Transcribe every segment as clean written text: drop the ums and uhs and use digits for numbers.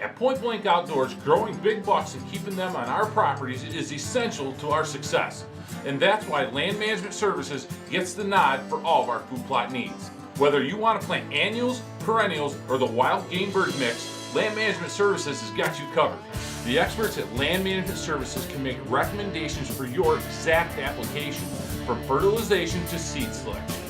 At Point Blank Outdoors, growing big bucks and keeping them on our properties is essential to our success. And that's why Land Management Services gets the nod for all of our food plot needs. Whether you want to plant annuals, perennials, or the wild game bird mix, Land Management Services has got you covered. The experts at Land Management Services can make recommendations for your exact application, from fertilization to seed selection.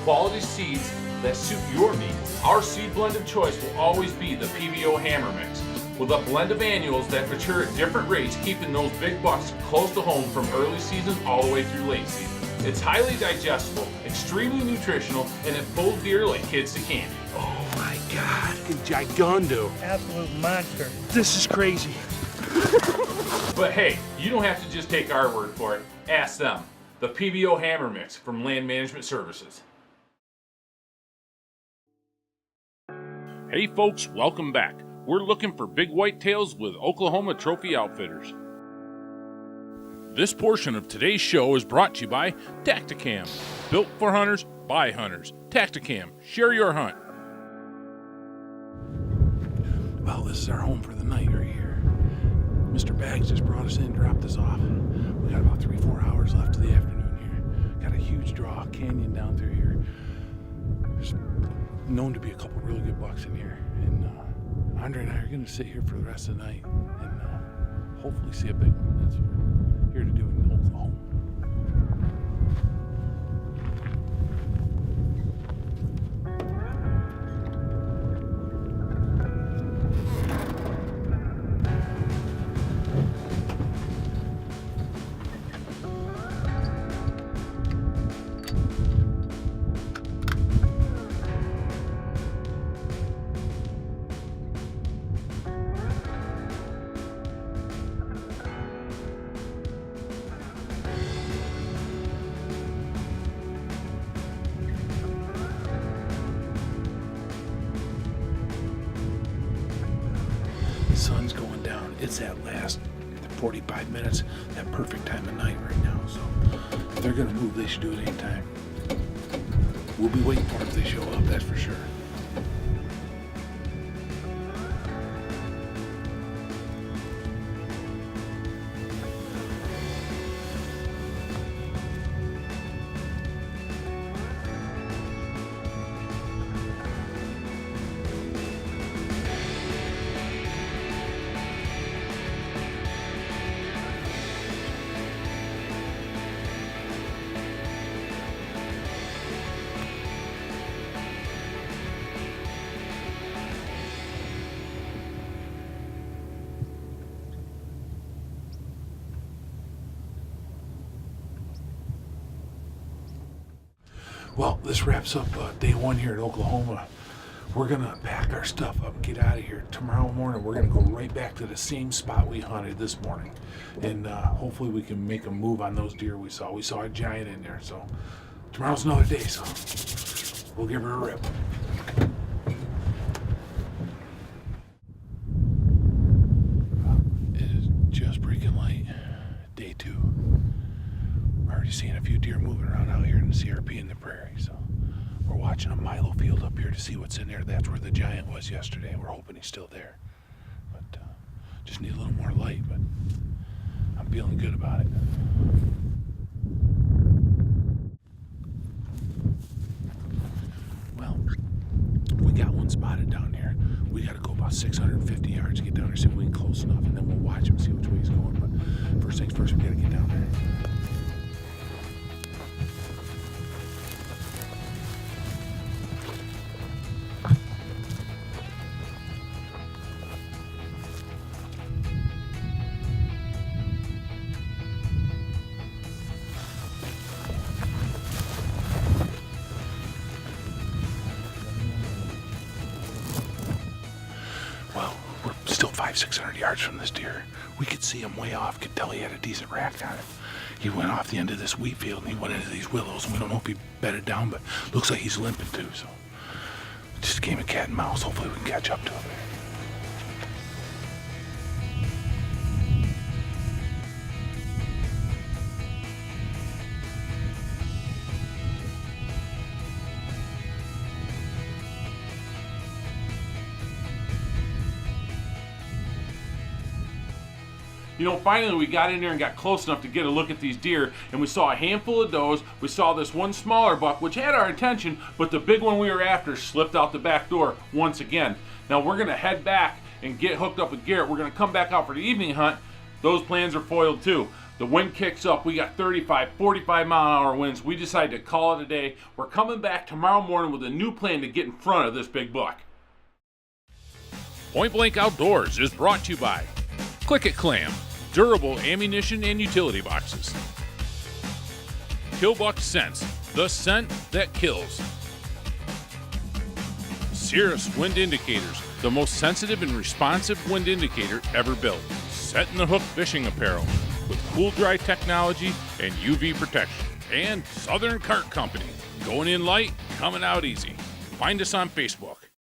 Quality seeds that suit your needs. Our seed blend of choice will always be the PBO Hammer Mix, with a blend of annuals that mature at different rates, keeping those big bucks close to home from early season all the way through late season. It's highly digestible, extremely nutritional, and it pulls deer like kids to candy. Oh my God, giganto. Absolute monster. This is crazy. But hey, you don't have to just take our word for it. Ask them. The PBO Hammer Mix from Land Management Services. Hey folks, welcome back. We're looking for big whitetails with Oklahoma Trophy Outfitters. This portion of today's show is brought to you by Tactacam. Built for hunters, by hunters. Tactacam, share your hunt. Well, this is our home for the night right here. Mr. Bags just brought us in, dropped us off. We got about 3-4 hours left of the afternoon here. Got a huge draw canyon down through here. There's known to be a couple really good bucks in here. And Andre and I are going to sit here for the rest of the night and hopefully see a big one. That's what we're here to do in Oklahoma. The sun's going down. It's that last 45 minutes, that perfect time of night right now. So if they're going to move, they should do it anytime. We'll be waiting for them if they show up, that's for sure. Well, this wraps up day one here in Oklahoma. We're gonna pack our stuff up and get out of here. Tomorrow morning, we're gonna go right back to the same spot we hunted this morning. And hopefully we can make a move on those deer we saw. We saw a giant in there, so tomorrow's another day, so we'll give her a rip. It is just breaking light, day two. Already seeing a few deer moving around out here in the CRP in the prairie, so we're watching a milo field up here to see what's in there. That's where the giant was yesterday. We're hoping he's still there, but just need a little more light, but I'm feeling good about it. Well, we got one spotted down here. We got to go about 650 yards to get down there, see if we can close enough, and then we'll watch him, see which way he's going. But first things first, we got to get down there. Well, we're still 500-600 yards from this deer. We could see him way off, could tell he had a decent rack on him. He went off the end of this wheat field and he went into these willows, and we don't know if he bedded down, but looks like he's limping too, so just a game of cat and mouse. Hopefully we can catch up to him. You know, finally we got in there and got close enough to get a look at these deer, and we saw a handful of does. We saw this one smaller buck, which had our attention, but the big one we were after slipped out the back door once again. Now we're gonna head back and get hooked up with Garrett. We're gonna come back out for the evening hunt. Those plans are foiled too. The wind kicks up. We got 35, 45 mile an hour winds. We decided to call it a day. We're coming back tomorrow morning with a new plan to get in front of this big buck. Point Blank Outdoors is brought to you by Click It Clam, durable ammunition and utility boxes. Killbuck Scents, the scent that kills. Cirrus Wind Indicators, the most sensitive and responsive wind indicator ever built. Set in the Hook Fishing Apparel with cool dry technology and UV protection. And Southern Cart Company, going in light, coming out easy. Find us on Facebook.